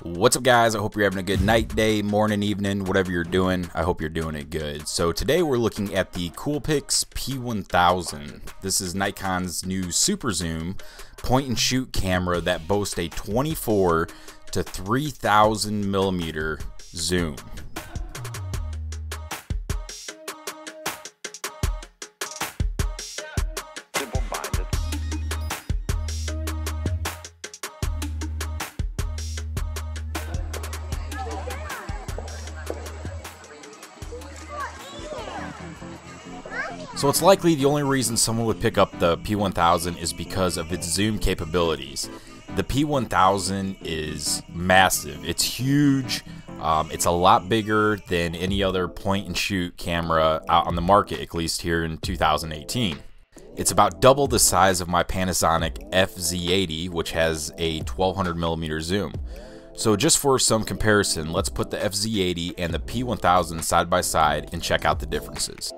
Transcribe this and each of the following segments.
What's up, guys? I hope you're having a good night, day, morning, evening, whatever you're doing. I hope you're doing it good. So today we're looking at the Coolpix P1000. This is Nikon's new super zoom point and shoot camera that boasts a 24 to 3000 millimeter zoom. So it's likely the only reason someone would pick up the P1000 is because of its zoom capabilities. The P1000 is massive. It's huge. It's a lot bigger than any other point and shoot camera out on the market, at least here in 2018. It's about double the size of my Panasonic FZ80, which has a 1200 millimeter zoom. So just for some comparison, let's put the FZ80 and the P1000 side by side and check out the differences.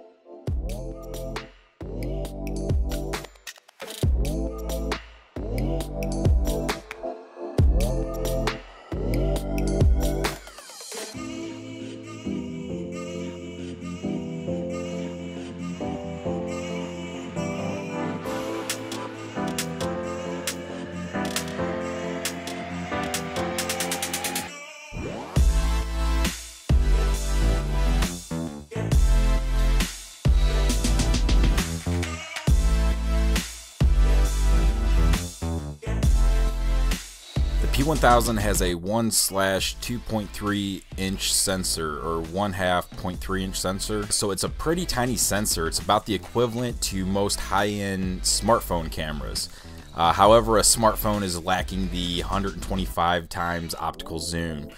The P1000 has a 1/2.3 inch sensor, or 1/2.3 inch sensor, so it's a pretty tiny sensor. It's about the equivalent to most high-end smartphone cameras. However, a smartphone is lacking the 125 times optical zoom.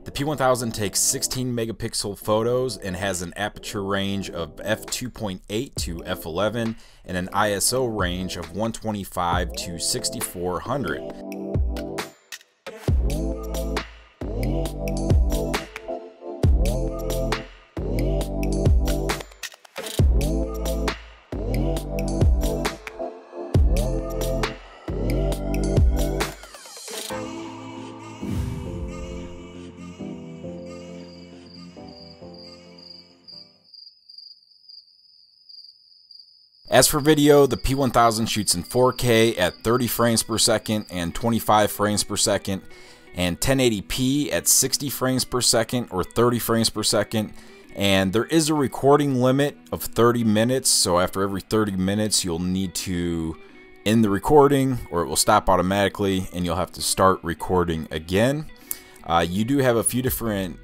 The P1000 takes 16 megapixel photos and has an aperture range of f2.8 to f11 and an ISO range of 125 to 6400. As for video, the P1000 shoots in 4K at 30 frames per second and 25 frames per second, and 1080p at 60 frames per second or 30 frames per second. And there is a recording limit of 30 minutes, so after every 30 minutes you'll need to end the recording or it will stop automatically and you'll have to start recording again. You do have a few different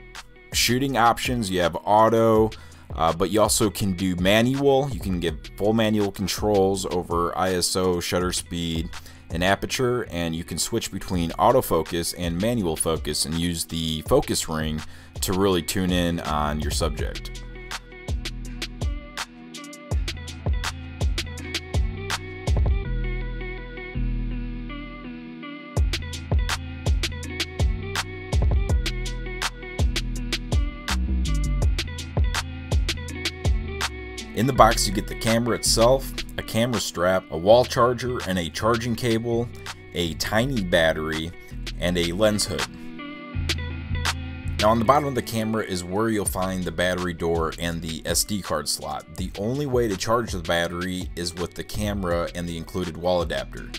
shooting options. You have auto, but you also can do manual. You can get full manual controls over ISO, shutter speed, and aperture, and you can switch between autofocus and manual focus and use the focus ring to really tune in on your subject. In the box you get the camera itself, a camera strap, a wall charger and a charging cable, a tiny battery, and a lens hood. Now on the bottom of the camera is where you'll find the battery door and the SD card slot. The only way to charge the battery is with the camera and the included wall adapter.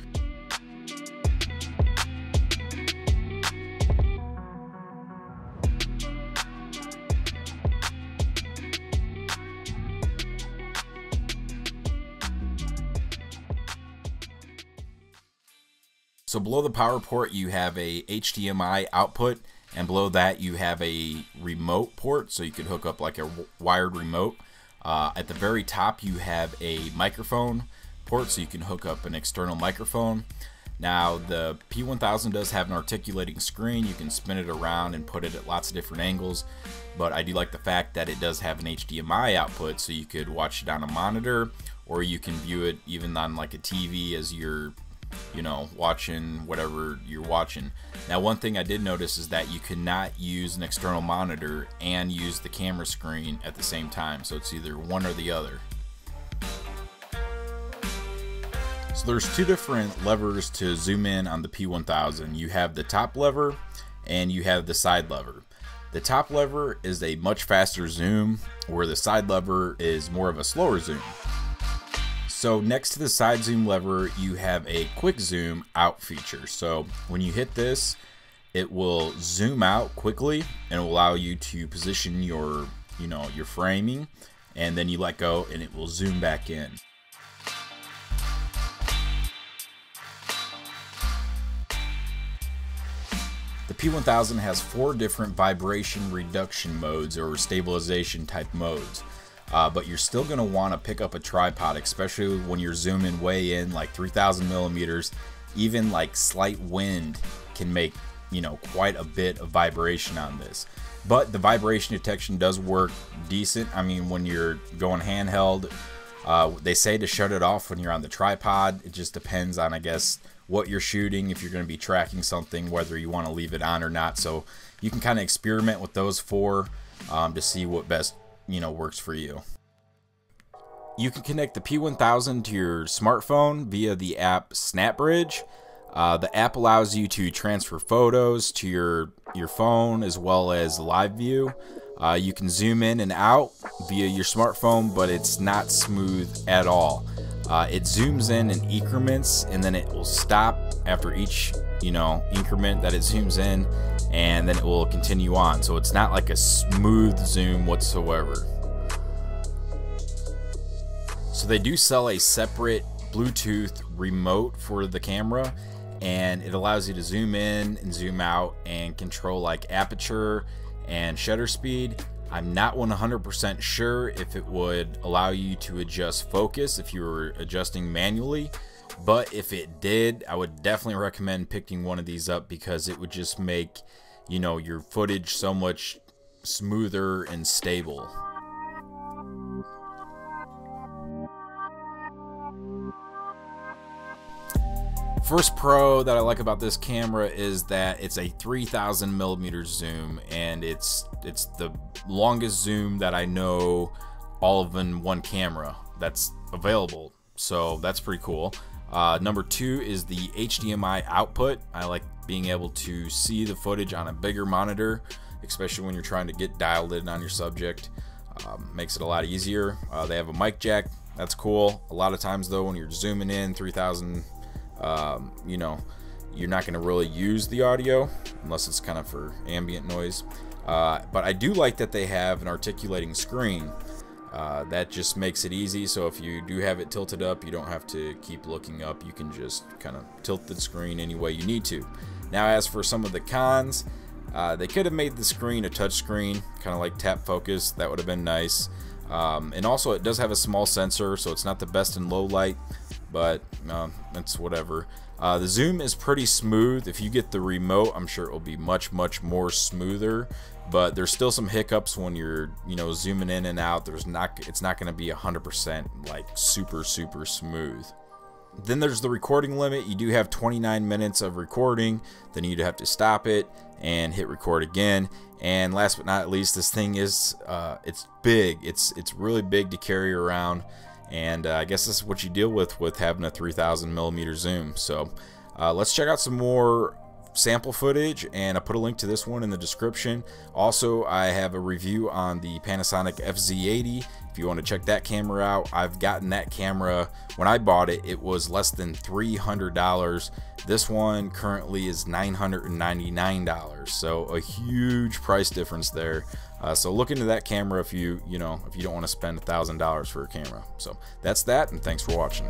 So below the power port you have a HDMI output, and below that you have a remote port, so you could hook up like a wired remote. At the very top you have a microphone port, so you can hook up an external microphone. Now the P1000 does have an articulating screen. You can spin it around and put it at lots of different angles, but I do like the fact that it does have an HDMI output, so you could watch it on a monitor, or you can view it even on like a TV as you're watching whatever you're watching. Now one thing I did notice is that you cannot use an external monitor and use the camera screen at the same time, so it's either one or the other. So there's two different levers to zoom in on the P1000. You have the top lever and you have the side lever. The top lever is a much faster zoom, where the side lever is more of a slower zoom. So next to the side zoom lever, you have a quick zoom out feature. So when you hit this, it will zoom out quickly and will allow you to position your, your framing, and then you let go and it will zoom back in. The P1000 has 4 different vibration reduction modes or stabilization type modes, but you're still going to want to pick up a tripod, especially when you're zooming way in, like 3,000 millimeters. Even like slight wind can make, quite a bit of vibration on this. But the vibration detection does work decent. I mean, when you're going handheld, they say to shut it off when you're on the tripod. It just depends on, I guess, what you're shooting, if you're going to be tracking something, whether you want to leave it on or not. So you can kind of experiment with those 4 to see what best works for you. You can connect the P1000 to your smartphone via the app SnapBridge. The app allows you to transfer photos to your phone as well as live view. You can zoom in and out via your smartphone, but it's not smooth at all. It zooms in increments, and then it will stop after each increment that it zooms in, and then it will continue on. So it's not like a smooth zoom whatsoever. So they do sell a separate Bluetooth remote for the camera, and it allows you to zoom in and zoom out and control like aperture and shutter speed. I'm not 100% sure if it would allow you to adjust focus if you were adjusting manually, but if it did, I would definitely recommend picking one of these up, because it would just make your footage so much smoother and stable. First pro that I like about this camera is that it's a 3,000 millimeter zoom, and it's the longest zoom that I know all of in one camera that's available. So that's pretty cool. Number 2 is the HDMI output. I like being able to see the footage on a bigger monitor, especially when you're trying to get dialed in on your subject. Makes it a lot easier. They have a mic jack. That's cool. A lot of times though, when you're zooming in 3,000, you're not going to really use the audio unless it's kind of for ambient noise. But I do like that they have an articulating screen. That just makes it easy. So if you do have it tilted up, you don't have to keep looking up. You can just kind of tilt the screen any way you need to. Now, as for some of the cons, they could have made the screen a touch screen, kind of like tap focus. That would have been nice. And also, it does have a small sensor, so it's not the best in low light, but it's whatever. The zoom is pretty smooth. If you get the remote, I'm sure it will be much more smoother, but there's still some hiccups when you're zooming in and out. It's not going to be 100% like super smooth. Then there's the recording limit. You do have 29 minutes of recording, then you'd have to stop it and hit record again. And last but not least, this thing is it's big. It's really big to carry around, and I guess this is what you deal with having a 3,000 millimeter zoom. So let's check out some more sample footage, and I put a link to this one in the description. Also, I have a review on the Panasonic FZ80 if you want to check that camera out. I've gotten that camera, when I bought it, it was less than $300. This one currently is $999, so a huge price difference there. So look into that camera if you don't want to spend $1,000 for a camera. So that's that, and thanks for watching.